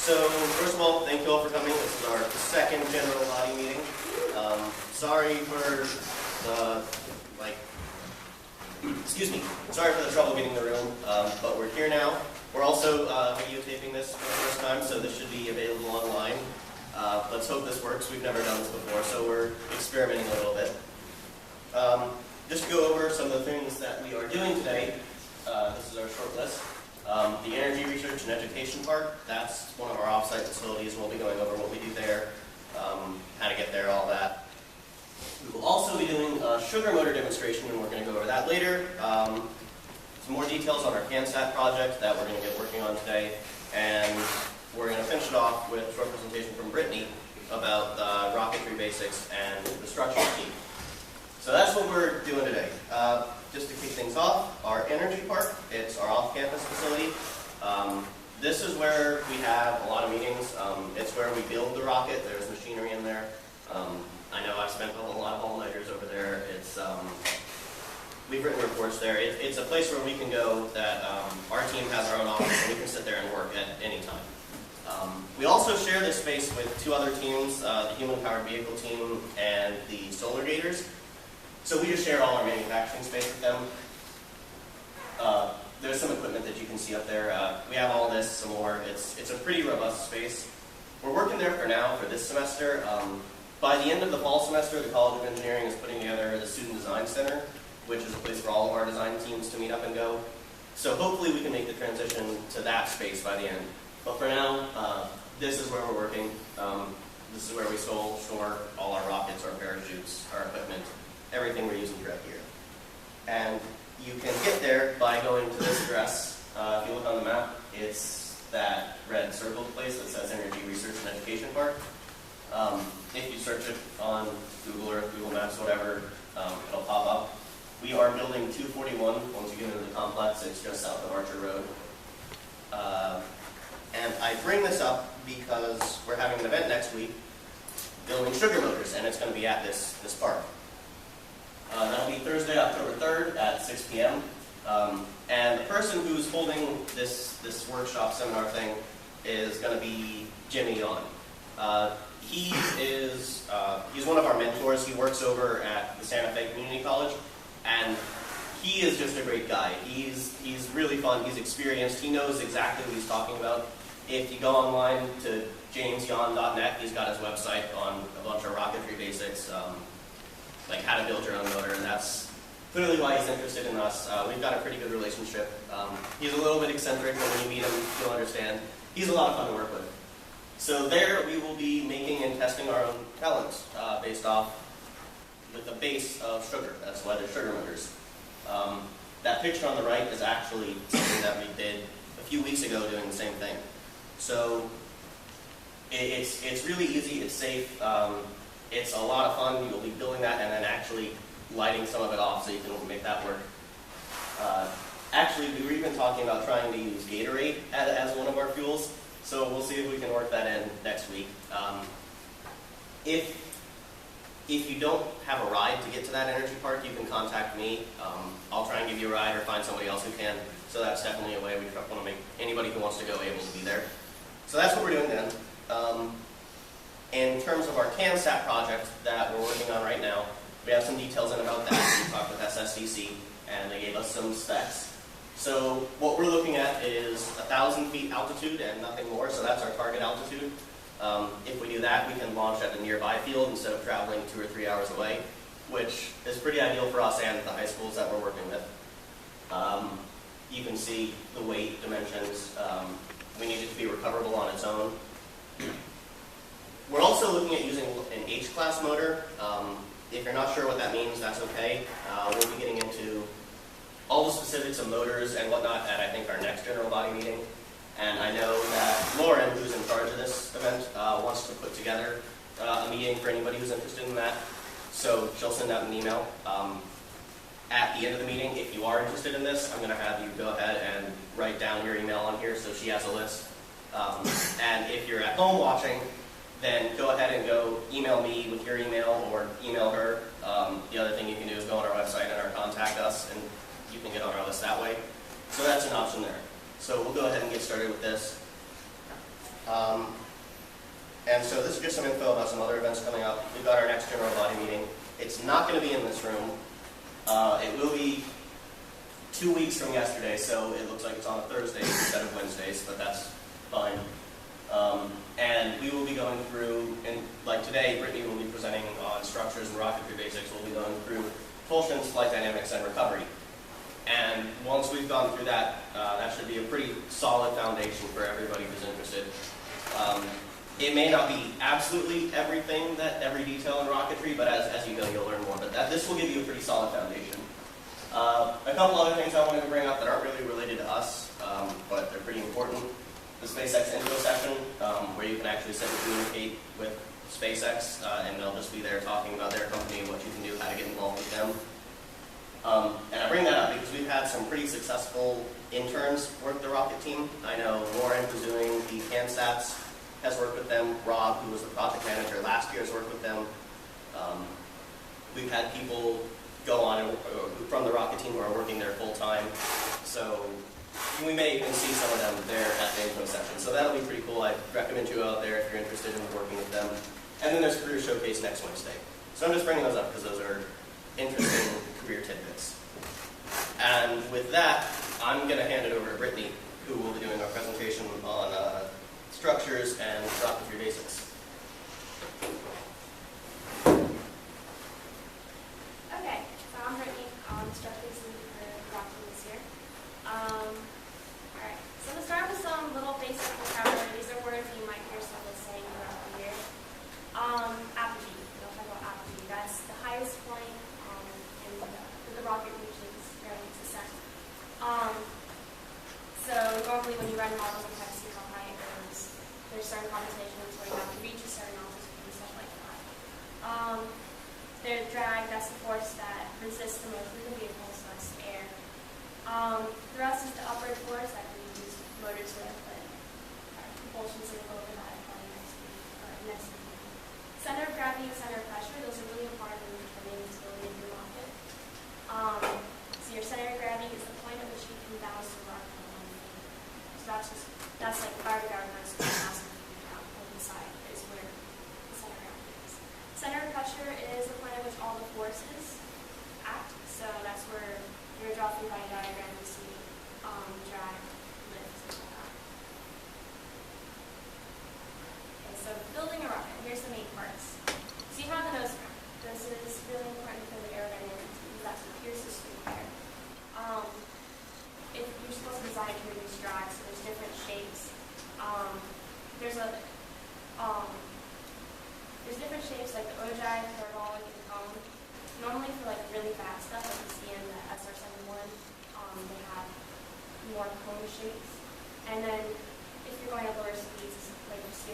So, first of all, thank you all for coming. This is our second general body meeting. Sorry for the, sorry for the trouble getting the room, but we're here now. We're also videotaping this for the first time, so this should be available online. Let's hope this works. We've never done this before, so we're experimenting a little bit. Just to go over some of the things that we are doing today, this is our short list. The Energy Research and Education Park, that's one of our off-site facilities. We'll be going over what we do there, how to get there, all that. We will also be doing a sugar motor demonstration, and we're going to go over that later. Some more details on our CANSAT project that we're going to get working on today. And we're going to finish it off with a short presentation from Brittany about rocketry basics and the structure team. So that's what we're doing today. Just to kick things off, our energy park, it's our off-campus facility. This is where we have a lot of meetings. It's where we build the rocket. There's machinery in there. I know I've spent a lot of all-nighters over there. We've written reports there. It's a place where we can go that our team has our own office and we can sit there and work at any time. We also share this space with two other teams, the Human-Powered Vehicle team and the Solar Gators. So we just share all our manufacturing space with them. There's some equipment that you can see up there. We have all this, some more. It's a pretty robust space. We're working there for now for this semester. By the end of the fall semester, the College of Engineering is putting together the Student Design Center, which is a place for all of our design teams to meet up and go. So hopefully we can make the transition to that space by the end. But for now, this is where we're working. This is where we store all our rockets, our parachutes, our equipment, everything we're using throughout here. And you can get there by going to this address. If you look on the map, it's that red circled place that says Energy Research and Education Park. If you search it on Google or Google Maps, whatever, it'll pop up. We are building 241. Once you get into the complex, it's just south of Archer Road. And I bring this up because we're having an event next week building sugar motors, and it's going to be at this park. That'll be Thursday, October 3rd at 6 p.m. And the person who's holding this workshop seminar thing is going to be Jimmy Yon. He's one of our mentors. He works over at the Santa Fe Community College, and he is just a great guy. He's really fun. He's experienced. He knows exactly what he's talking about. If you go online to jamesyon.net, he's got his website on a bunch of rocketry basics, like how to build your own motor, and that's clearly why he's interested in us. We've got a pretty good relationship. He's a little bit eccentric, but when you meet him, you'll understand. He's a lot of fun to work with. So there we will be making and testing our own propellants based off with the base of sugar. That's why they're sugar motors. That picture on the right is actually something that we did a few weeks ago doing the same thing. So it's really easy, it's safe, it's a lot of fun. You'll be building that and then actually lighting some of it off so you can make that work. Actually, we were even talking about trying to use Gatorade as one of our fuels, so we'll see if we can work that in next week. If you don't have a ride to get to that energy park, you can contact me. I'll try and give you a ride or find somebody else who can. So that's definitely a way we want to make anybody who wants to go able to be there. So that's what we're doing then. In terms of our CANSAT project that we're working on right now, we have some details in about that. We talked with SSDC, and they gave us some specs. So what we're looking at is 1,000 feet altitude and nothing more, so that's our target altitude. If we do that, we can launch at a nearby field instead of traveling 2 or 3 hours away, which is pretty ideal for us and the high schools that we're working with. You can see the weight dimensions. We need it to be recoverable on its own. We're also looking at using an H-class motor. If you're not sure what that means, that's okay. We'll be getting into all the specifics of motors and whatnot at, I think, our next general body meeting. And I know that Lauren, who's in charge of this event, wants to put together a meeting for anybody who's interested in that. So she'll send out an email. At the end of the meeting, if you are interested in this, I'm going to have you go ahead and write down your email on here so she has a list. And if you're at home watching, then go ahead and go email me with your email or email her. The other thing you can do is go on our website and contact us, and you can get on our list that way. So that's an option there. So we'll go ahead and get started with this. And so this is just some info about some other events coming up. We've got our next general body meeting. It's not going to be in this room. It will be 2 weeks from yesterday, so it looks like it's on a Thursday instead of Wednesdays, but that's fine. And we will be going through, and like today, Brittany will be presenting on structures and rocketry basics. We'll be going through propulsion, flight dynamics, and recovery. And once we've gone through that, that should be a pretty solid foundation for everybody who's interested. It may not be absolutely everything, every detail in rocketry, but as you go, you'll learn more. But this will give you a pretty solid foundation. A couple other things I wanted to bring up that aren't really related to us, but they're pretty important. The SpaceX info session, where you can actually sit and communicate with SpaceX, and they'll just be there talking about their company, what you can do, how to get involved with them. And I bring that up because we've had some pretty successful interns work the rocket team. I know Lauren, who's doing the CANSATs, has worked with them. Rob, who was the project manager last year, has worked with them. We've had people go on from the rocket team who are working there full time. So we may even see some of them there at the info session. So that'll be pretty cool. I recommend you out there if you're interested in working with them. And then there's Career Showcase next Wednesday. So I'm just bringing those up because those are interesting career tidbits. And with that, I'm going to hand it over to Brittany, who will be doing our presentation on structures and rocketry basics. Okay, so I'm Brittany. I'm instructors for rocketry this year. Alright, so to start with some little basic vocabulary, these are words you might hear someone saying throughout the year. Apogee, we'll talk about apogee. That's the highest point in the rocket reaches during its ascent. So normally when you run models, you kind of see how high it goes. There's certain computations where you have to reach a certain altitude and stuff like that. There's drag, that's the force that resists the motion of the vehicle, so that's the air. Thrust is the upward force that we use motors with, but propulsion is over that next to the center of gravity and center of pressure, those are really important in determining the stability of your rocket. So your center of gravity is the point at which you can bounce the rocket on one thing. So that's like fire guard mass down on the side is where the center of gravity is. Center of pressure is the point at which all the forces act. So that's where you're dropping by a diagram you see drag, lift, things like that. Okay, so building a rocket, here's the main parts. So you have the nose cone. This is really important for the aerodynamics because that's what pierces through the air. If you're supposed to design to reduce drag, so there's different shapes. There's different shapes like the ogive, parabolic, and cone. Normally for like really fast stuff, like you see in the SR-71, they have more cone shapes. And then if you're going at lower speeds, like you see